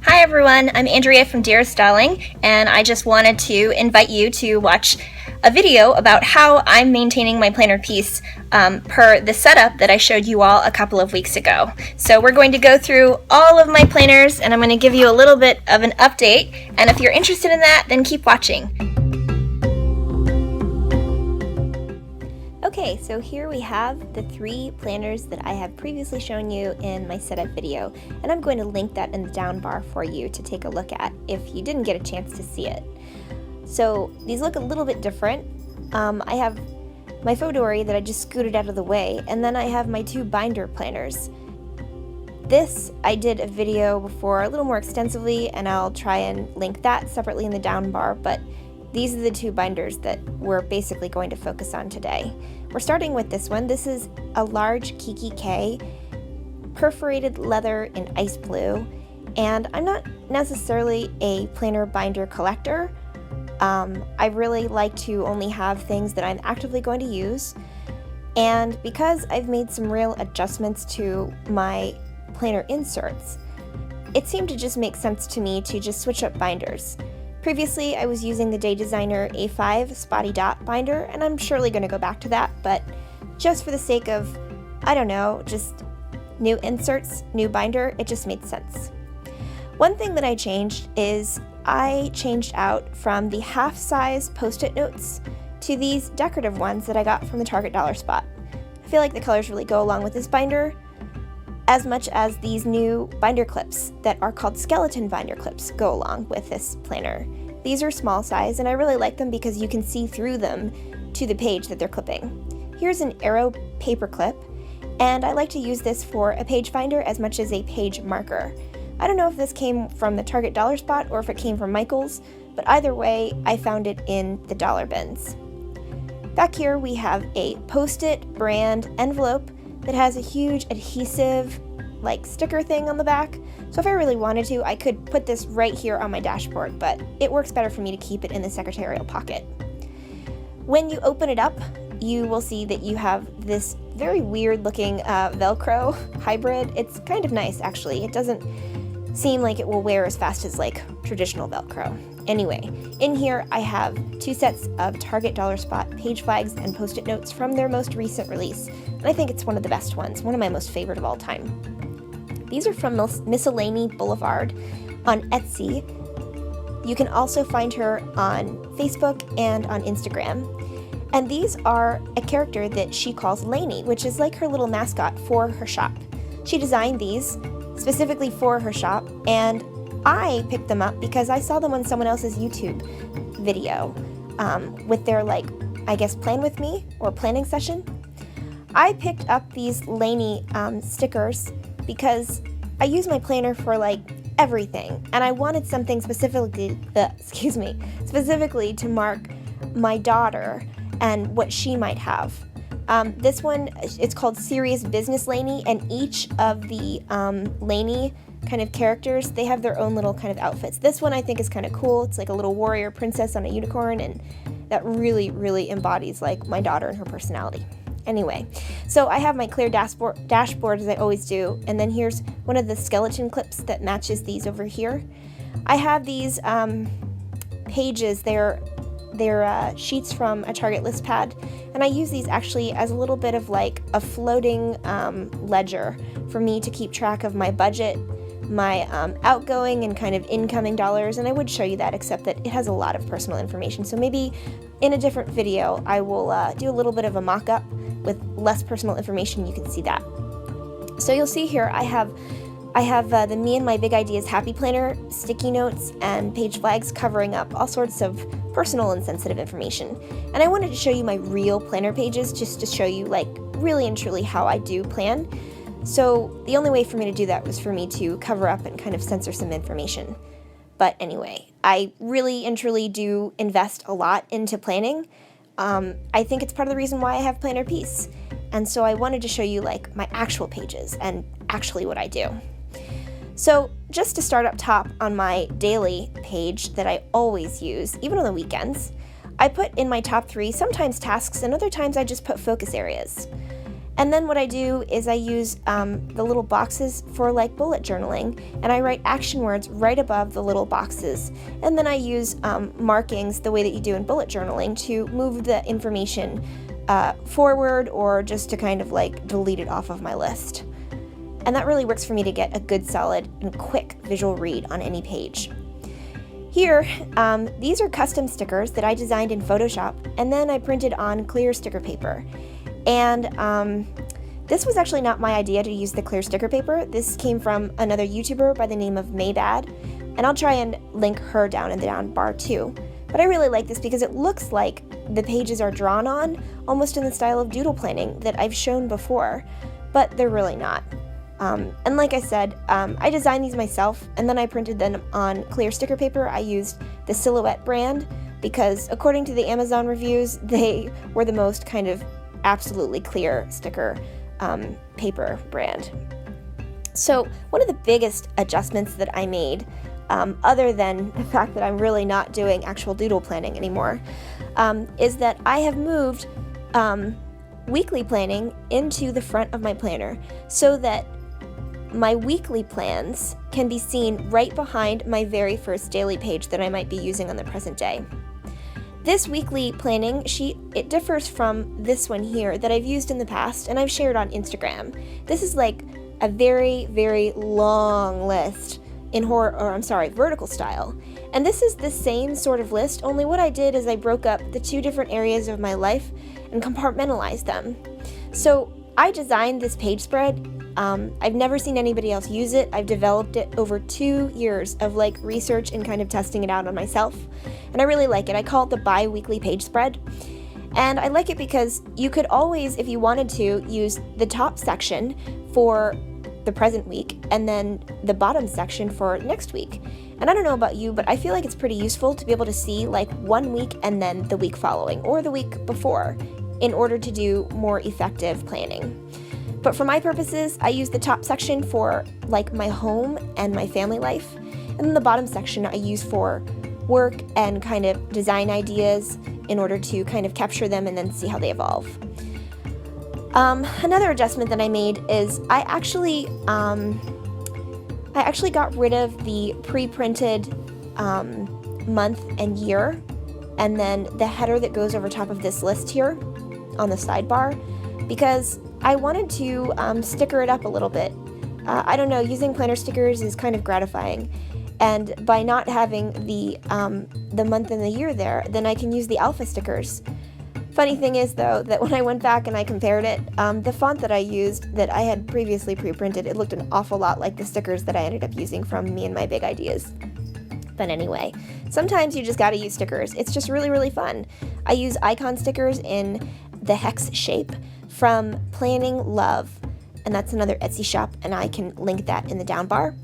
Hi everyone, I'm Andrea from Dearest Styling, and I just wanted to invite you to watch a video about how I'm maintaining my planner piece per the setup that I showed you all a couple of weeks ago. So we're going to go through all of my planners and I'm going to give you a little bit of an update, and if you're interested in that, then keep watching. Okay, so here we have the 3 planners that I have previously shown you in my setup video, and I'm going to link that in the down bar for you to take a look at if you didn't get a chance to see it. So these look a little bit different. I have my Fodori that I just scooted out of the way, and then I have my 2 binder planners. This I did a video before a little more extensively, and I'll try and link that separately in the down bar, but these are the 2 binders that we're basically going to focus on today. We're starting with this one. This is a large Kiki K perforated leather in ice blue, and I'm not necessarily a planner binder collector. I really like to only have things that I'm actively going to use, and because I've made some real adjustments to my planner inserts, it seemed to just make sense to me to just switch up binders. Previously, I was using the Day Designer A5 Spotty Dot binder, and I'm surely going to go back to that, but just for the sake of, I don't know, just new inserts, new binder, it just made sense. One thing that I changed is I changed out from the half-size Post-it notes to these decorative ones that I got from the Target Dollar Spot. I feel like the colors really go along with this binder, as much as these new binder clips that are called skeleton binder clips go along with this planner. These are small size, and I really like them because you can see through them to the page that they're clipping. Here's an Arrow paper clip, and I like to use this for a page finder as much as a page marker. I don't know if this came from the Target Dollar Spot or if it came from Michaels, but either way, I found it in the dollar bins. Back here we have a Post-it brand envelope that has a huge adhesive like sticker thing on the back. So if I really wanted to, I could put this right here on my dashboard, but it works better for me to keep it in the secretarial pocket. When you open it up, you will see that you have this very weird looking Velcro hybrid. It's kind of nice actually. It doesn't seem like it will wear as fast as like traditional Velcro. Anyway, in here I have 2 sets of Target Dollar Spot page flags and Post-it notes from their most recent release, and I think it's one of the best ones, one of my most favorite of all time. These are from Miscellany Boulevard on Etsy. You can also find her on Facebook and on Instagram. And these are a character that she calls Lainey, which is like her little mascot for her shop. She designed these specifically for her shop, and I picked them up because I saw them on someone else's YouTube video with their, like, I guess, plan with me or planning session. I picked up these Lainey stickers because I use my planner for like everything, and I wanted something specifically to mark my daughter and what she might have. This one, it's called Serious Business Lainey, and each of the Lainey kind of characters, they have their own little kind of outfits. This one I think is kind of cool. It's like a little warrior princess on a unicorn, and that really, really embodies like my daughter and her personality. Anyway, so I have my clear dashboard as I always do, and then here's one of the skeleton clips that matches these over here. I have these pages, they're sheets from a Target list pad, and I use these actually as a little bit of like a floating ledger for me to keep track of my budget, my outgoing and kind of incoming dollars, and I would show you that, except that it has a lot of personal information, so maybe in a different video I will do a little bit of a mock-up with less personal information. You can see that. So you'll see here I have the Me and My Big Ideas Happy Planner sticky notes and page flags covering up all sorts of personal and sensitive information. And I wanted to show you my real planner pages just to show you like really and truly how I do plan. So the only way for me to do that was for me to cover up and kind of censor some information. But anyway, I really and truly do invest a lot into planning. I think it's part of the reason why I have Planner Peace. And so I wanted to show you like my actual pages and actually what I do. So just to start up top on my daily page that I always use, even on the weekends, I put in my top 3 sometimes tasks, and other times I just put focus areas. And then what I do is I use the little boxes for like bullet journaling, and I write action words right above the little boxes. And then I use markings the way that you do in bullet journaling to move the information forward, or just to kind of like delete it off of my list. And that really works for me to get a good, solid, and quick visual read on any page. Here, these are custom stickers that I designed in Photoshop, and then I printed on clear sticker paper. And this was actually not my idea to use the clear sticker paper. This came from another YouTuber by the name of Maybad, and I'll try and link her down in the down bar too. But I really like this because it looks like the pages are drawn on, almost in the style of doodle planning that I've shown before, but they're really not. And like I said, I designed these myself, and then I printed them on clear sticker paper. I used the Silhouette brand because, according to the Amazon reviews, they were the most kind of absolutely clear sticker paper brand. So one of the biggest adjustments that I made, other than the fact that I'm really not doing actual doodle planning anymore, is that I have moved weekly planning into the front of my planner so that my weekly plans can be seen right behind my very first daily page that I might be using on the present day. This weekly planning sheet, it differs from this one here that I've used in the past and I've shared on Instagram. This is like a very, very long list in vertical style. And this is the same sort of list, only what I did is I broke up the two different areas of my life and compartmentalized them. So I designed this page spread. I've never seen anybody else use it. I've developed it over 2 years of like research and kind of testing it out on myself. And I really like it. I call it the bi-weekly page spread. And I like it because you could always, if you wanted to, use the top section for the present week and then the bottom section for next week. And I don't know about you, but I feel like it's pretty useful to be able to see like 1 week and then the week following or the week before in order to do more effective planning. But for my purposes, I use the top section for like my home and my family life, and then the bottom section I use for work and kind of design ideas in order to kind of capture them and then see how they evolve. Another adjustment that I made is I actually got rid of the pre-printed month and year, and then the header that goes over top of this list here on the sidebar, because I wanted to sticker it up a little bit. I don't know, using planner stickers is kind of gratifying, and by not having the month and the year there, then I can use the alpha stickers. Funny thing is, though, that when I went back and I compared it, the font that I used that I had previously pre-printed, it looked an awful lot like the stickers that I ended up using from Me and My Big Ideas. But anyway, sometimes you just gotta use stickers. It's just really, really fun. I use icon stickers in the hex shape from Planning Love, and that's another Etsy shop, and I can link that in the down bar.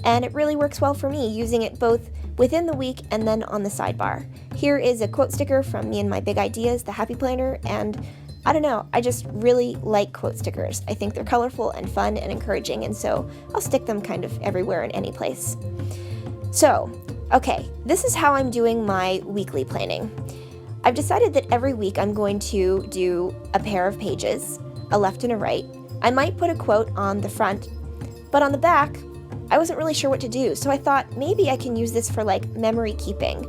And it really works well for me, using it both within the week and then on the sidebar. Here is a quote sticker from Me and My Big Ideas, the Happy Planner, and I don't know, I just really like quote stickers. I think they're colorful and fun and encouraging, and so I'll stick them kind of everywhere in any place. So, okay, this is how I'm doing my weekly planning. I've decided that every week I'm going to do a pair of pages, a left and a right. I might put a quote on the front, but on the back, I wasn't really sure what to do, so I thought maybe I can use this for like memory keeping.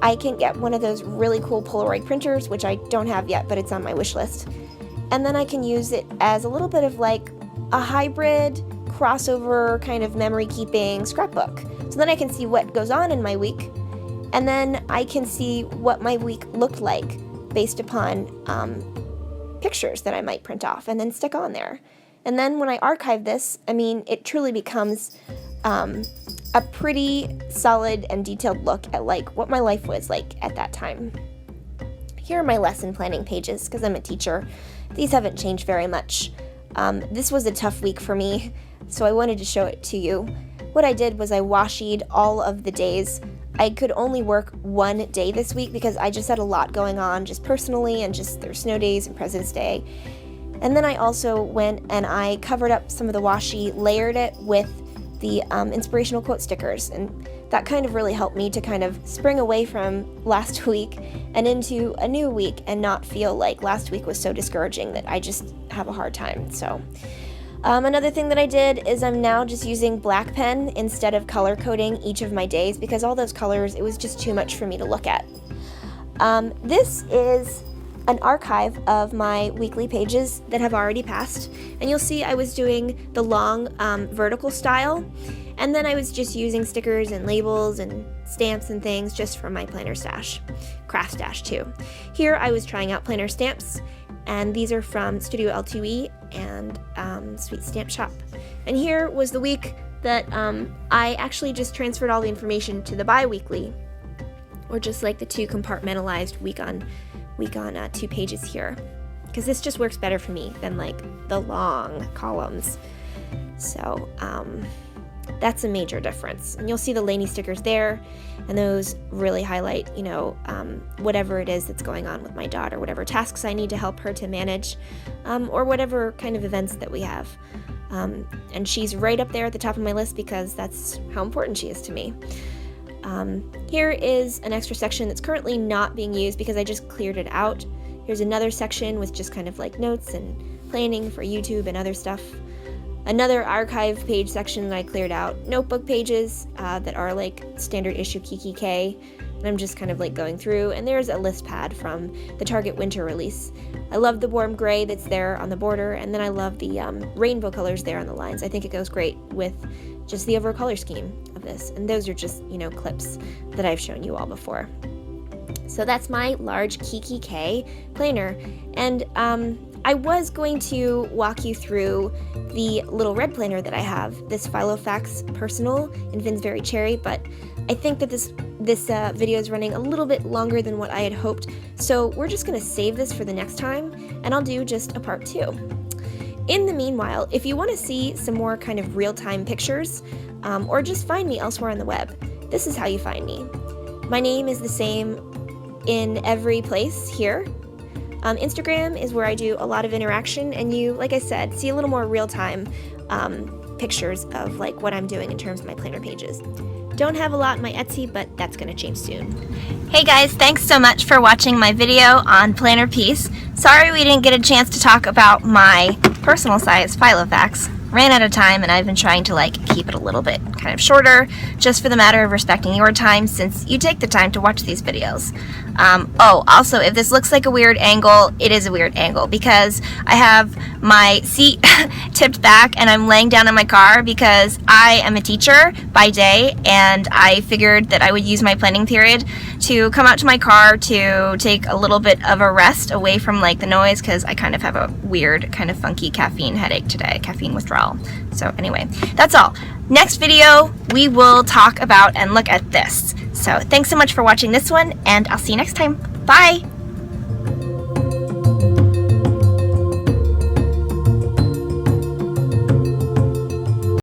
I can get one of those really cool Polaroid printers, which I don't have yet, but it's on my wish list. And then I can use it as a little bit of like a hybrid crossover kind of memory keeping scrapbook. So then I can see what goes on in my week, and then I can see what my week looked like based upon pictures that I might print off and then stick on there. And then when I archive this, I mean, it truly becomes a pretty solid and detailed look at like what my life was like at that time. Here are my lesson planning pages because I'm a teacher. These haven't changed very much. This was a tough week for me, so I wanted to show it to you. What I did was I washied all of the days. I could only work one day this week because I just had a lot going on just personally, and just there's snow days and President's Day. And then I also went and I covered up some of the washi, layered it with the inspirational quote stickers, and that kind of really helped me to kind of spring away from last week and into a new week and not feel like last week was so discouraging that I just have a hard time. So another thing that I did is I'm now just using black pen instead of color coding each of my days, because all those colors, it was just too much for me to look at. This is an archive of my weekly pages that have already passed, and you'll see I was doing the long vertical style, and then I was just using stickers and labels and stamps and things just from my planner stash, craft stash too. Here I was trying out planner stamps, and these are from Studio L2E and Sweet Stamp Shop. And here was the week that I actually just transferred all the information to the bi-weekly, or just like the two compartmentalized week on 2 pages here, because this just works better for me than like the long columns. So that's a major difference. And you'll see the Lainey stickers there, and those really highlight, you know, whatever it is that's going on with my daughter, whatever tasks I need to help her to manage, or whatever kind of events that we have. And she's right up there at the top of my list because that's how important she is to me. Here is an extra section that's currently not being used because I just cleared it out. Here's another section with just kind of like notes and planning for YouTube and other stuff. Another archive page section that I cleared out. Notebook pages that are like standard issue KikkiK. And I'm just kind of like going through, and there's a list pad from the Target winter release. I love the warm gray that's there on the border, and then I love the rainbow colors there on the lines. I think it goes great with just the overall color scheme of this. And those are just, you know, clips that I've shown you all before. So that's my large KikkiK planner. And I was going to walk you through the little red planner that I have, this Filofax Personal in Finsbury Cherry, but I think that this video is running a little bit longer than what I had hoped, so we're just going to save this for the next time, and I'll do just a part 2. In the meanwhile, if you want to see some more kind of real-time pictures, or just find me elsewhere on the web, this is how you find me. My name is the same in every place here. Instagram is where I do a lot of interaction, and you, like I said, see a little more real-time pictures of like what I'm doing in terms of my planner pages. Don't have a lot in my Etsy, but that's going to change soon. Hey guys, thanks so much for watching my video on Planner Peace. Sorry we didn't get a chance to talk about my personal size Filofax. Ran out of time, and I've been trying to like keep it a little bit kind of shorter, just for the matter of respecting your time since you take the time to watch these videos. Oh, also, if this looks like a weird angle, it is a weird angle because I have my seat tipped back and I'm laying down in my car because I am a teacher by day, and I figured that I would use my planning period to come out to my car to take a little bit of a rest away from like the noise, because I kind of have a weird kind of funky caffeine headache today, caffeine withdrawal. So anyway, that's all. Next video, we will talk about and look at this. So thanks so much for watching this one, and I'll see you next time. Bye!